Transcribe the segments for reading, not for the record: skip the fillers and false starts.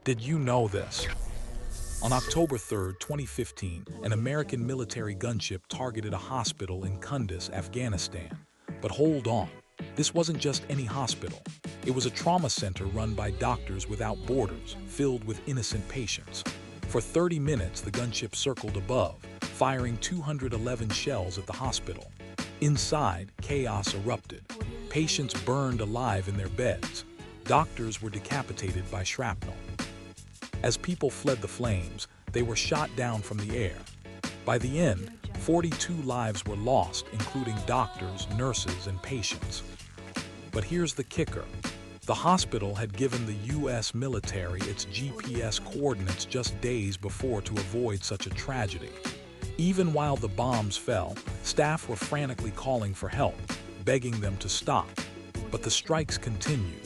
Did you know this? On October 3, 2015, an American military gunship targeted a hospital in Kunduz, Afghanistan. But hold on, this wasn't just any hospital. It was a trauma center run by Doctors Without Borders, filled with innocent patients. For 30 minutes, the gunship circled above, firing 211 shells at the hospital. Inside, chaos erupted. Patients burned alive in their beds. Doctors were decapitated by shrapnel. As people fled the flames, they were shot down from the air. By the end, 42 lives were lost, including doctors, nurses, and patients. But here's the kicker. The hospital had given the U.S. military its GPS coordinates just days before to avoid such a tragedy. Even while the bombs fell, staff were frantically calling for help, begging them to stop. But the strikes continued.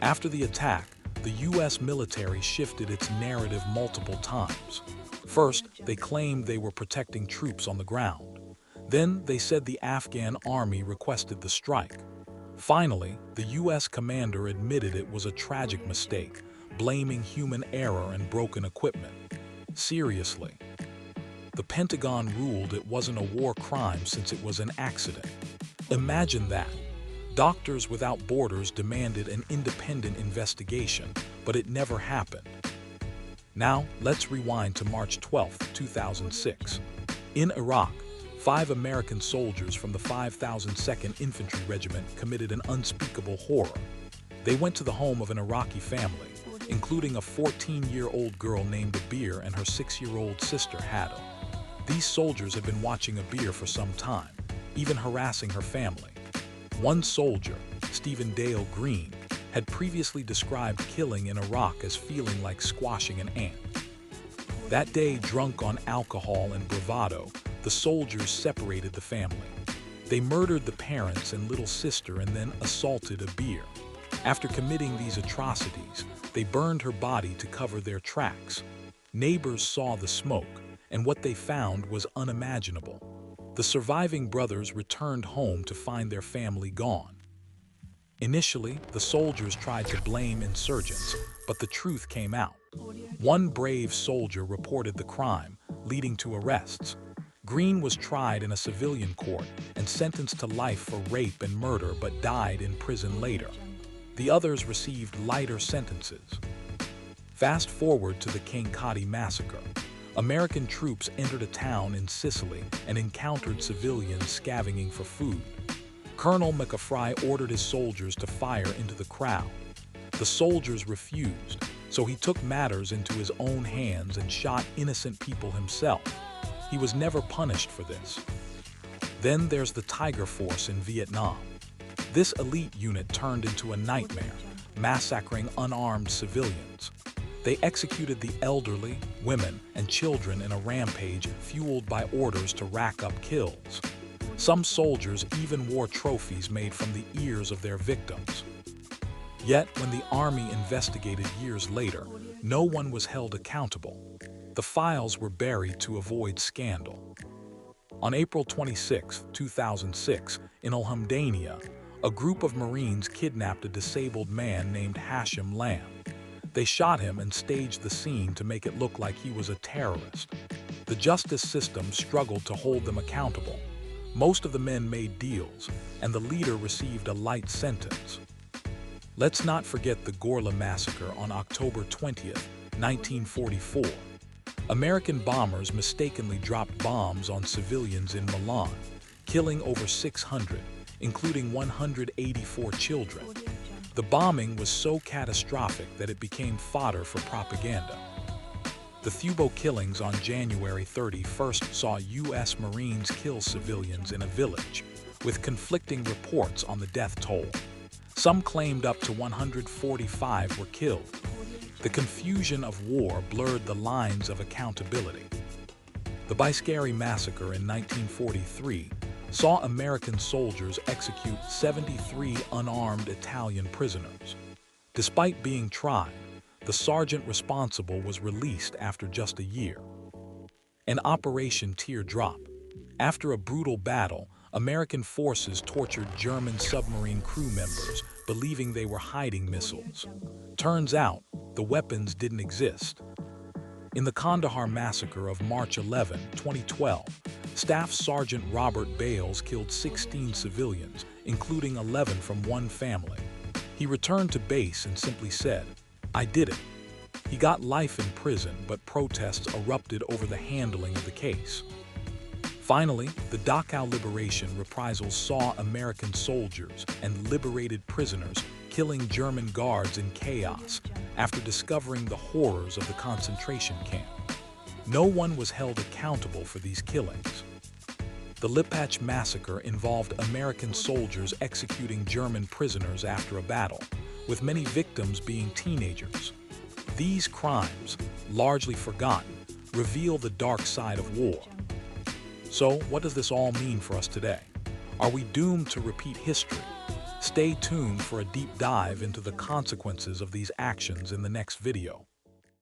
After the attack, the U.S. military shifted its narrative multiple times. First, they claimed they were protecting troops on the ground. Then, they said the Afghan army requested the strike. Finally, the U.S. commander admitted it was a tragic mistake, blaming human error and broken equipment. Seriously. The Pentagon ruled it wasn't a war crime since it was an accident. Imagine that. Doctors Without Borders demanded an independent investigation, but it never happened. Now, let's rewind to March 12, 2006. In Iraq, 5 American soldiers from the 5002nd Infantry Regiment committed an unspeakable horror. They went to the home of an Iraqi family, including a 14-year-old girl named Abir and her 6-year-old sister Hada. These soldiers had been watching Abir for some time, even harassing her family. One soldier, Stephen Dale Green, had previously described killing in Iraq as feeling like squashing an ant. That day, drunk on alcohol and bravado, the soldiers separated the family. They murdered the parents and little sister and then assaulted Abir. After committing these atrocities, they burned her body to cover their tracks. Neighbors saw the smoke, and what they found was unimaginable. The surviving brothers returned home to find their family gone. Initially, the soldiers tried to blame insurgents, but the truth came out. One brave soldier reported the crime, leading to arrests. Green was tried in a civilian court and sentenced to life for rape and murder but died in prison later. The others received lighter sentences. Fast forward to the Kandahar Massacre. American troops entered a town in Sicily and encountered civilians scavenging for food. Colonel McAfry ordered his soldiers to fire into the crowd. The soldiers refused, so he took matters into his own hands and shot innocent people himself. He was never punished for this. Then there's the Tiger Force in Vietnam. This elite unit turned into a nightmare, massacring unarmed civilians. They executed the elderly, women, and children in a rampage fueled by orders to rack up kills. Some soldiers even wore trophies made from the ears of their victims. Yet, when the army investigated years later, no one was held accountable. The files were buried to avoid scandal. On April 26, 2006, in Al-Hamdania, a group of Marines kidnapped a disabled man named Hashim Lamb. They shot him and staged the scene to make it look like he was a terrorist. The justice system struggled to hold them accountable. Most of the men made deals, and the leader received a light sentence. Let's not forget the Gorla Massacre on October 20, 1944. American bombers mistakenly dropped bombs on civilians in Milan, killing over 600, including 184 children. The bombing was so catastrophic that it became fodder for propaganda. The Thubo killings on January 31st saw U.S. Marines kill civilians in a village, with conflicting reports on the death toll. Some claimed up to 145 were killed. The confusion of war blurred the lines of accountability. The Biscari Massacre in 1943 saw American soldiers execute 73 unarmed Italian prisoners. Despite being tried, the sergeant responsible was released after just a year. And Operation Teardrop. After a brutal battle, American forces tortured German submarine crew members, believing they were hiding missiles. Turns out, the weapons didn't exist. In the Kandahar Massacre of March 11, 2012, Staff Sergeant Robert Bales killed 16 civilians, including 11 from one family. He returned to base and simply said, "I did it." He got life in prison, but protests erupted over the handling of the case. Finally, the Dachau liberation reprisals saw American soldiers and liberated prisoners killing German guards in chaos after discovering the horrors of the concentration camp. No one was held accountable for these killings. The Lippach Massacre involved American soldiers executing German prisoners after a battle, with many victims being teenagers. These crimes, largely forgotten, reveal the dark side of war. So, what does this all mean for us today? Are we doomed to repeat history? Stay tuned for a deep dive into the consequences of these actions in the next video.